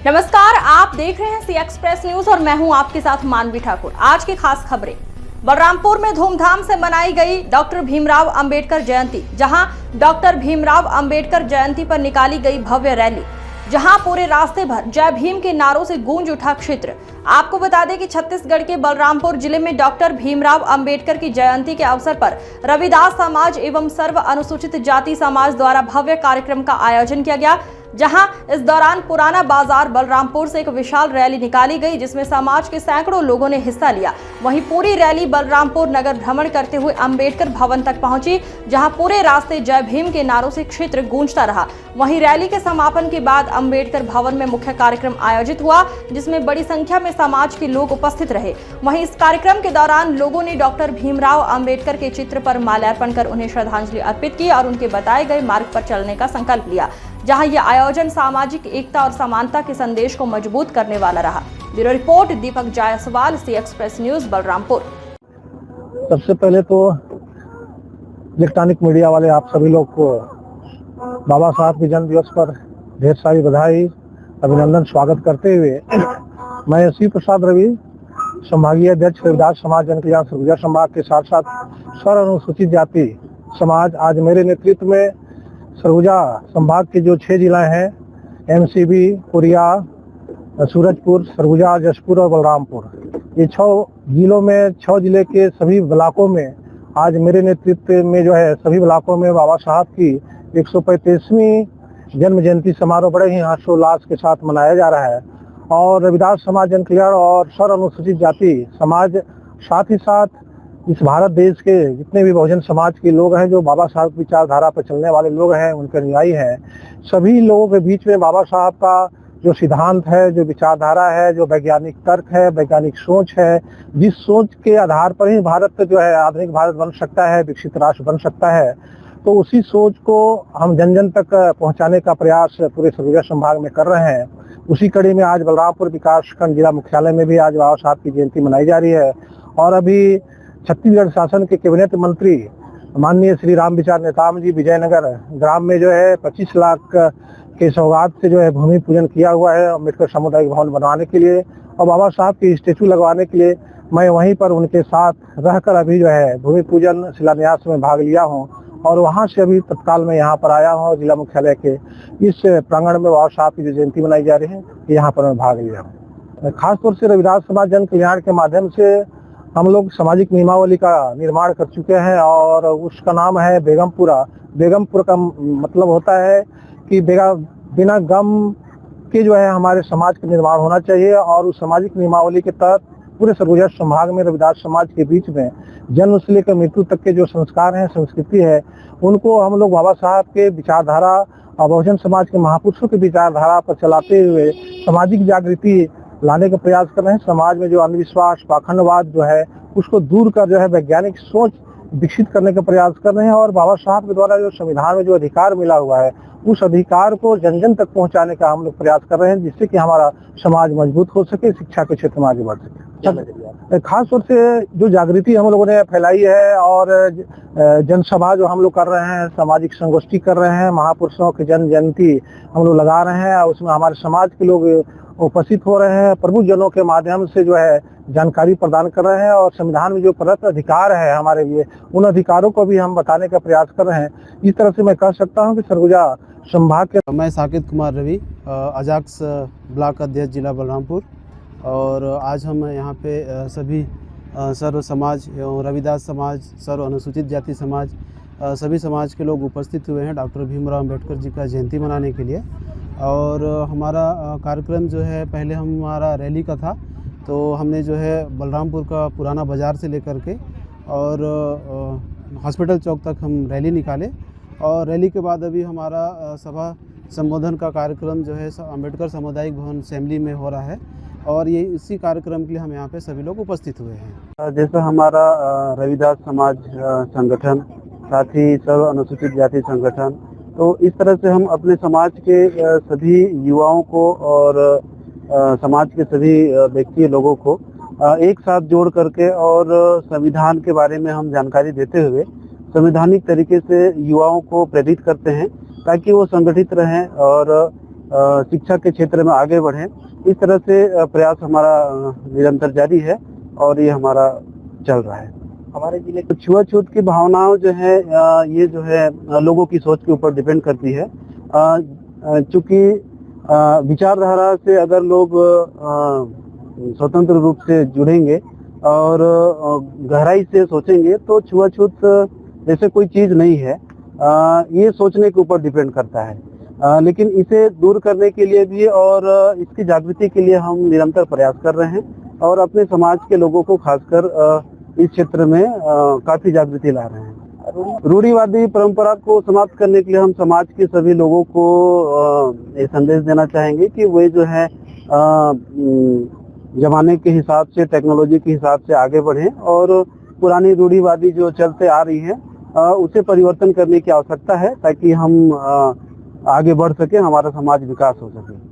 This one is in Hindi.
नमस्कार, आप देख रहे हैं सी एक्सप्रेस न्यूज और मैं हूं आपके साथ मानवी ठाकुर। आज की खास खबरें। बलरामपुर में धूमधाम से मनाई गई डॉक्टर भीमराव अंबेडकर जयंती, जहां डॉक्टर भीमराव अंबेडकर जयंती पर निकाली गई भव्य रैली, जहां पूरे रास्ते भर जय भीम के नारों से गूंज उठा क्षेत्र। आपको बता दें कि छत्तीसगढ़ के बलरामपुर जिले में डॉक्टर भीमराव अंबेडकर की जयंती के अवसर पर रविदास समाज एवं सर्व अनुसूचित जाति समाज द्वारा भव्य कार्यक्रम का आयोजन किया गया, जहां इस दौरान पुराना बाजार बलरामपुर से एक विशाल रैली निकाली गई, जिसमें समाज के सैकड़ों लोगों ने हिस्सा लिया। वहीं पूरी रैली बलरामपुर नगर भ्रमण करते हुए अंबेडकर भवन तक पहुंची, जहां पूरे रास्ते जय भीम के नारों से क्षेत्र गूंजता रहा। वहीं रैली के समापन के बाद अंबेडकर भवन में मुख्य कार्यक्रम आयोजित हुआ, जिसमें बड़ी संख्या में समाज के लोग उपस्थित रहे। वहीं इस कार्यक्रम के दौरान लोगों ने डॉक्टर भीमराव अंबेडकर के चित्र पर माल्यार्पण कर उन्हें श्रद्धांजलि अर्पित की और उनके बताए गए मार्ग पर चलने का संकल्प लिया। जहां यह आयोजन सामाजिक एकता और समानता के संदेश को मजबूत करने वाला रहा। ब्यूरो रिपोर्ट दीपक जायसवाल, सी एक्सप्रेस न्यूज, बलरामपुर। सबसे पहले तो इलेक्ट्रॉनिक मीडिया वाले आप सभी लोग को बाबा साहब के जन्म दिवस पर ढेर सारी बधाई, अभिनंदन, स्वागत करते हुए मैं शिव प्रसाद रवि, संभागीय अध्यक्ष रविदास समाज जन कल्याण सरगुजा संभाग के साथ साथ सर्व अनुसूचित जाति समाज, आज मेरे नेतृत्व में सरगुजा संभाग के जो 6 जिला हैं, एमसीबी, कोरिया, सूरजपुर, सरगुजा, जशपुर और बलरामपुर, ये 6 जिलों में 6 जिले के सभी ब्लॉकों में आज मेरे नेतृत्व में जो है सभी ब्लॉकों में बाबा साहब की 135वीं जन्म जयंती समारोह बड़े ही हर्षोल्लास के साथ मनाया जा रहा है। और रविदास समाज जन कल्याण और सर्व अनुसूचित जाति समाज, साथ ही साथ इस भारत देश के जितने भी बहुजन समाज के लोग हैं, जो बाबा साहब की विचारधारा पर चलने वाले लोग हैं, उनके अनुयायी हैं, सभी लोगों के बीच में बाबा साहब का जो सिद्धांत है, जो विचारधारा है, जो वैज्ञानिक तर्क है, वैज्ञानिक सोच है, जिस सोच के आधार पर ही भारत जो है आधुनिक भारत बन सकता है, विकसित राष्ट्र बन सकता है, तो उसी सोच को हम जन जन तक पहुंचाने का प्रयास पूरे सरगुजा संभाग में कर रहे हैं। उसी कड़ी में आज बलरामपुर विकासखंड जिला मुख्यालय में भी आज बाबा साहब की जयंती मनाई जा रही है। और अभी छत्तीसगढ़ शासन के कैबिनेट मंत्री माननीय श्री राम विचार नेताम जी विजयनगर ग्राम में जो है 25 लाख के सौगात से जो है भूमि पूजन किया हुआ है अम्बेडकर सामुदायिक भवन बनवाने के लिए और बाबा साहब की स्टेचू लगवाने के लिए। मैं वहीं पर उनके साथ रहकर अभी जो है भूमि पूजन शिलान्यास में भाग लिया हूं और वहां से अभी तत्काल मैं यहाँ पर आया हूँ। जिला मुख्यालय के इस प्रांगण में बाबा साहब की जो जयंती मनाई जा रही है, यहाँ पर मैं भाग लिया हूँ। खासतौर से रविदास समाज जन कल्याण के माध्यम से हम लोग सामाजिक नियमावली का निर्माण कर चुके हैं और उसका नाम है बेगमपुरा। बेगमपुर का मतलब होता है कि बिना गम के जो है हमारे समाज का निर्माण होना चाहिए और उस सामाजिक नियमावली के तहत पूरे सरगुजा संभाग में रविदास समाज के बीच में जन्म से लेकर मृत्यु तक के जो संस्कार हैं, संस्कृति है, उनको हम लोग बाबा साहब के विचारधारा और बहुजन समाज के महापुरुषों की विचारधारा पर चलाते हुए सामाजिक जागृति लाने का प्रयास कर रहे हैं। समाज में जो अंधविश्वास, पाखंडवाद जो है उसको दूर कर जो है वैज्ञानिक सोच विकसित करने का प्रयास कर रहे हैं और बाबा साहब के द्वारा जो संविधान में जो अधिकार मिला हुआ है उस अधिकार को जन जन तक पहुंचाने का हम लोग प्रयास कर रहे हैं, जिससे कि हमारा समाज मजबूत हो सके, शिक्षा के क्षेत्र में आगे बढ़ सके। खास तौर से जो जागृति हम लोगों ने फैलाई है और जनसभा जो हम लोग कर रहे हैं, सामाजिक संगोष्ठी कर रहे हैं, महापुरुषों की जन्म जयंती हम लोग लगा रहे हैं, उसमें हमारे समाज के लोग उपस्थित हो रहे हैं, प्रबुद्ध जनों के माध्यम से जो है जानकारी प्रदान कर रहे हैं और संविधान में जो प्रदत्त अधिकार है हमारे लिए, उन अधिकारों को भी हम बताने का प्रयास कर रहे हैं। इस तरह से मैं कह सकता हूं कि सरगुजा संभाग के मैं साकेत कुमार रवि, अजाक्स ब्लॉक अध्यक्ष जिला बलरामपुर, और आज हम यहाँ पे सभी सर्व समाज एवं रविदास समाज, सर्व अनुसूचित जाति समाज, सभी समाज के लोग उपस्थित हुए हैं डॉक्टर भीमराव अंबेडकर जी का जयंती मनाने के लिए। और हमारा कार्यक्रम जो है पहले हमारा रैली का था, तो हमने जो है बलरामपुर का पुराना बाज़ार से लेकर के और हॉस्पिटल चौक तक हम रैली निकाले और रैली के बाद अभी हमारा सभा संबोधन का कार्यक्रम जो है अंबेडकर सामुदायिक भवन असेंबली में हो रहा है और ये इसी कार्यक्रम के लिए हम यहाँ पे सभी लोग उपस्थित हुए हैं। जैसा हमारा रविदास समाज संगठन, साथ ही सर्व अनुसूचित जाति संगठन, तो इस तरह से हम अपने समाज के सभी युवाओं को और समाज के सभी व्यक्ति लोगों को एक साथ जोड़ करके और संविधान के बारे में हम जानकारी देते हुए संवैधानिक तरीके से युवाओं को प्रेरित करते हैं ताकि वो संगठित रहें और शिक्षा के क्षेत्र में आगे बढ़ें, इस तरह से प्रयास हमारा निरंतर जारी है और ये हमारा चल रहा है। हमारे जिले की छुआछूत की भावनाओं जो है ये जो है लोगों की सोच के ऊपर डिपेंड करती है। चूंकि विचारधारा से अगर लोग स्वतंत्र रूप से जुड़ेंगे और गहराई से सोचेंगे तो छुआछूत जैसे कोई चीज नहीं है, ये सोचने के ऊपर डिपेंड करता है। लेकिन इसे दूर करने के लिए भी और इसकी जागृति के लिए हम निरंतर प्रयास कर रहे हैं और अपने समाज के लोगों को खासकर इस क्षेत्र में काफी जागृति ला रहे हैं। रूढ़िवादी परंपरा को समाप्त करने के लिए हम समाज के सभी लोगों को ये संदेश देना चाहेंगे कि वे जो है जमाने के हिसाब से, टेक्नोलॉजी के हिसाब से आगे बढ़ें और पुरानी रूढ़िवादी जो चलते आ रही है उसे परिवर्तन करने की आवश्यकता है ताकि हम आगे बढ़ सके, हमारा समाज विकास हो सके।